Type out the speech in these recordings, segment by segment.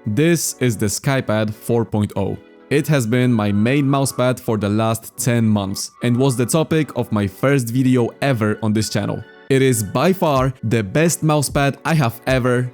This is the Skypad 4.0. It has been my main mousepad for the last 10 months and was the topic of my first video ever on this channel. It is by far the best mousepad I have ever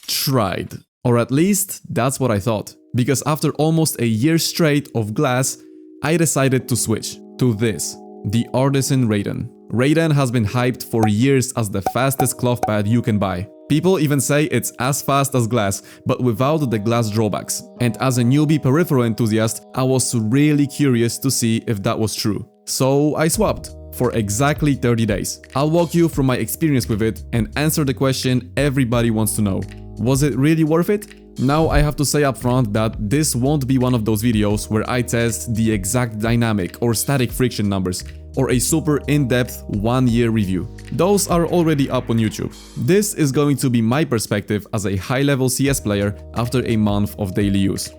tried. Or at least, that's what I thought. Because after almost a year straight of glass, I decided to switch to this, the Artisan Raiden. Raiden has been hyped for years as the fastest cloth pad you can buy. People even say it's as fast as glass, but without the glass drawbacks. And as a newbie peripheral enthusiast, I was really curious to see if that was true. So I swapped for exactly 30 days. I'll walk you through my experience with it and answer the question everybody wants to know. Was it really worth it? Now I have to say up front that this won't be one of those videos where I test the exact dynamic or static friction numbers or a super in-depth 1-year review. Those are already up on YouTube. This is going to be my perspective as a high-level CS player after a month of daily use.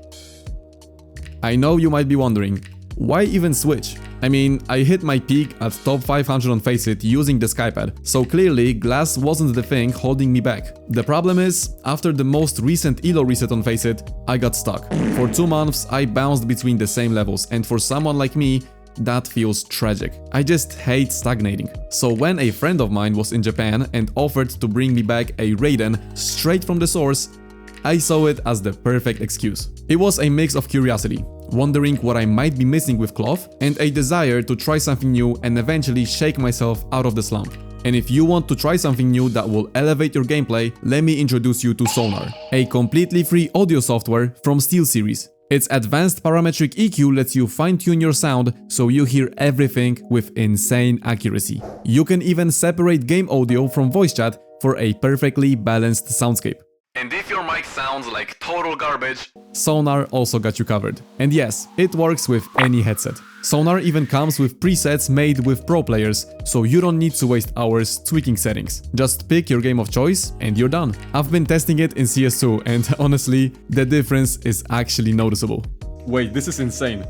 I know you might be wondering, why even switch? I mean, I hit my peak at top 500 on Faceit using the Skypad, so clearly glass wasn't the thing holding me back. The problem is, after the most recent ELO reset on Faceit, I got stuck. For 2 months I bounced between the same levels, and for someone like me, that feels tragic. I just hate stagnating. So when a friend of mine was in Japan and offered to bring me back a Raiden straight from the source, I saw it as the perfect excuse. It was a mix of curiosity, wondering what I might be missing with cloth, and a desire to try something new and eventually shake myself out of the slump. And if you want to try something new that will elevate your gameplay, let me introduce you to Sonar, a completely free audio software from SteelSeries. Its advanced parametric EQ lets you fine-tune your sound so you hear everything with insane accuracy. You can even separate game audio from voice chat for a perfectly balanced soundscape. And if your mic sounds like total garbage, Sonar also got you covered. And yes, it works with any headset. Sonar even comes with presets made with pro players, so you don't need to waste hours tweaking settings. Just pick your game of choice and you're done. I've been testing it in CS2 and honestly, the difference is actually noticeable. Wait, this is insane.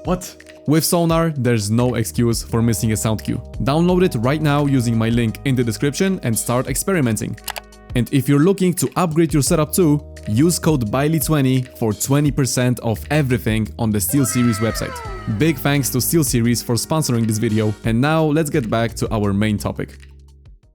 What? With Sonar, there's no excuse for missing a sound cue. Download it right now using my link in the description and start experimenting. And if you're looking to upgrade your setup too, use code Biley20 for 20% off everything on the SteelSeries website. Big thanks to SteelSeries for sponsoring this video, and now let's get back to our main topic.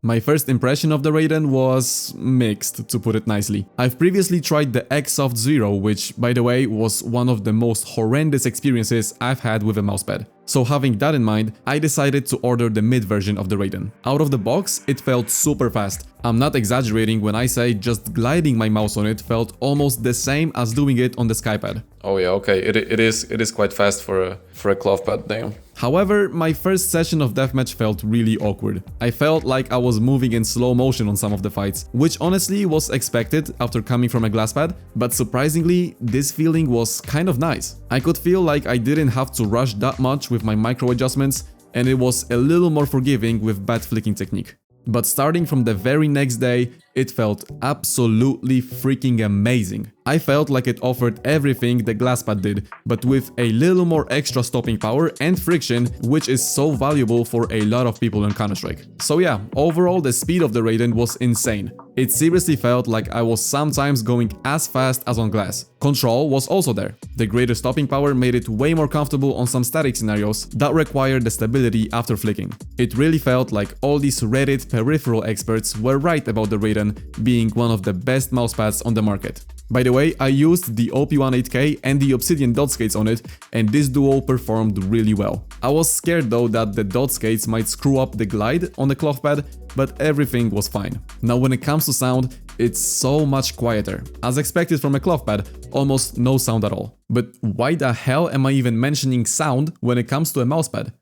My first impression of the Raiden was mixed, to put it nicely. I've previously tried the Xsoft Zero, which, by the way, was one of the most horrendous experiences I've had with a mousepad. So having that in mind, I decided to order the mid version of the Raiden. Out of the box, it felt super fast. I'm not exaggerating when I say just gliding my mouse on it felt almost the same as doing it on the Skypad. Oh yeah, okay, it is quite fast for a cloth pad, damn. However, my first session of deathmatch felt really awkward. I felt like I was moving in slow motion on some of the fights, which honestly was expected after coming from a glass pad, but surprisingly, this feeling was kind of nice. I could feel like I didn't have to rush that much with my micro adjustments, and it was a little more forgiving with bad flicking technique. But starting from the very next day, it felt absolutely freaking amazing. I felt like it offered everything the glasspad did, but with a little more extra stopping power and friction, which is so valuable for a lot of people in Counter-Strike. So yeah, overall the speed of the Raiden was insane. It seriously felt like I was sometimes going as fast as on glass. Control was also there. The greater stopping power made it way more comfortable on some static scenarios that required the stability after flicking. It really felt like all these Reddit peripheral experts were right about the Raiden being one of the best mousepads on the market. By the way, I used the OP18K and the Obsidian dot skates on it, and this duo performed really well. I was scared though that the dot skates might screw up the glide on the cloth pad, but everything was fine. Now when it comes to sound, it's so much quieter. As expected from a cloth pad, almost no sound at all. But why the hell am I even mentioning sound when it comes to a mousepad?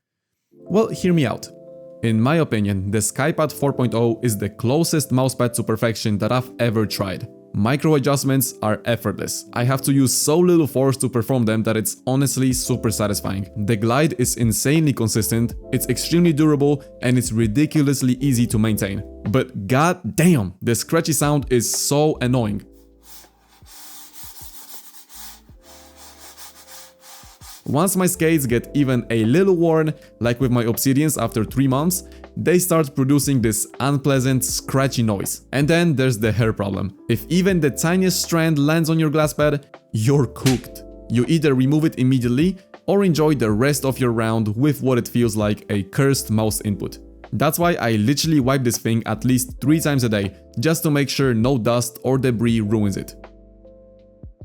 Well, hear me out. In my opinion, the Skypad 4.0 is the closest mousepad to perfection that I've ever tried. Micro adjustments are effortless. I have to use so little force to perform them that it's honestly super satisfying. The glide is insanely consistent, it's extremely durable, and it's ridiculously easy to maintain. But god damn, the scratchy sound is so annoying. Once my skates get even a little worn, like with my Obsidians after 3 months, they start producing this unpleasant, scratchy noise. And then there's the hair problem. If even the tiniest strand lands on your glass pad, you're cooked. You either remove it immediately or enjoy the rest of your round with what it feels like a cursed mouse input. That's why I literally wipe this thing at least 3 times a day, just to make sure no dust or debris ruins it.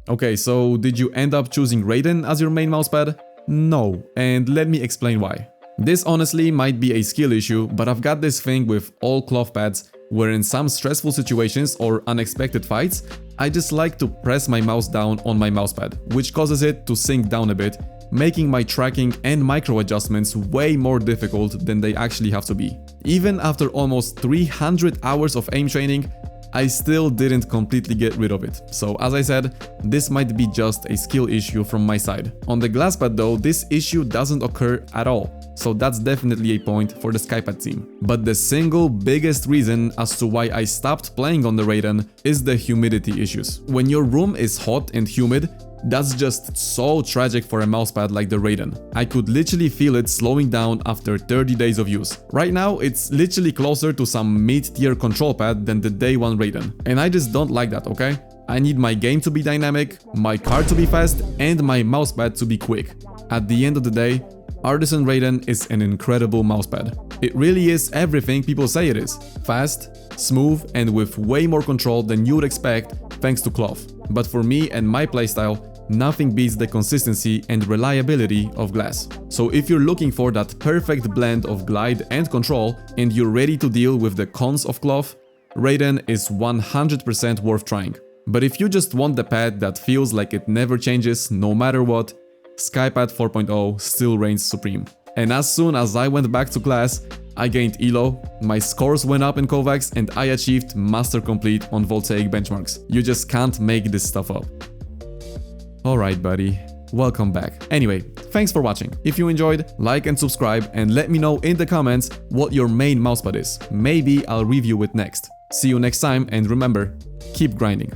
Okay, so did you end up choosing Raiden as your main mousepad? No, and let me explain why. This honestly might be a skill issue, but I've got this thing with all cloth pads where in some stressful situations or unexpected fights, I just like to press my mouse down on my mousepad, which causes it to sink down a bit, making my tracking and micro adjustments way more difficult than they actually have to be. Even after almost 300 hours of aim training, I still didn't completely get rid of it. So as I said, this might be just a skill issue from my side. On the glass pad though, this issue doesn't occur at all. So that's definitely a point for the Skypad team. But the single biggest reason as to why I stopped playing on the Raiden is the humidity issues. When your room is hot and humid, that's just so tragic for a mousepad like the Raiden. I could literally feel it slowing down after 30 days of use. Right now, it's literally closer to some mid-tier control pad than the day one Raiden. And I just don't like that, okay? I need my game to be dynamic, my card to be fast, and my mousepad to be quick. At the end of the day, Artisan Raiden is an incredible mousepad. It really is everything people say it is. Fast, smooth, and with way more control than you would expect thanks to cloth. But for me and my playstyle, nothing beats the consistency and reliability of glass. So if you're looking for that perfect blend of glide and control, and you're ready to deal with the cons of cloth, Raiden is 100% worth trying. But if you just want the pad that feels like it never changes no matter what, Skypad 4.0 still reigns supreme. And as soon as I went back to class, I gained ELO, my scores went up in Kovacs, and I achieved Master Complete on Voltaic benchmarks. You just can't make this stuff up. Alright buddy, welcome back. Anyway, thanks for watching. If you enjoyed, like and subscribe, and let me know in the comments what your main mousepad is. Maybe I'll review it next. See you next time, and remember, keep grinding.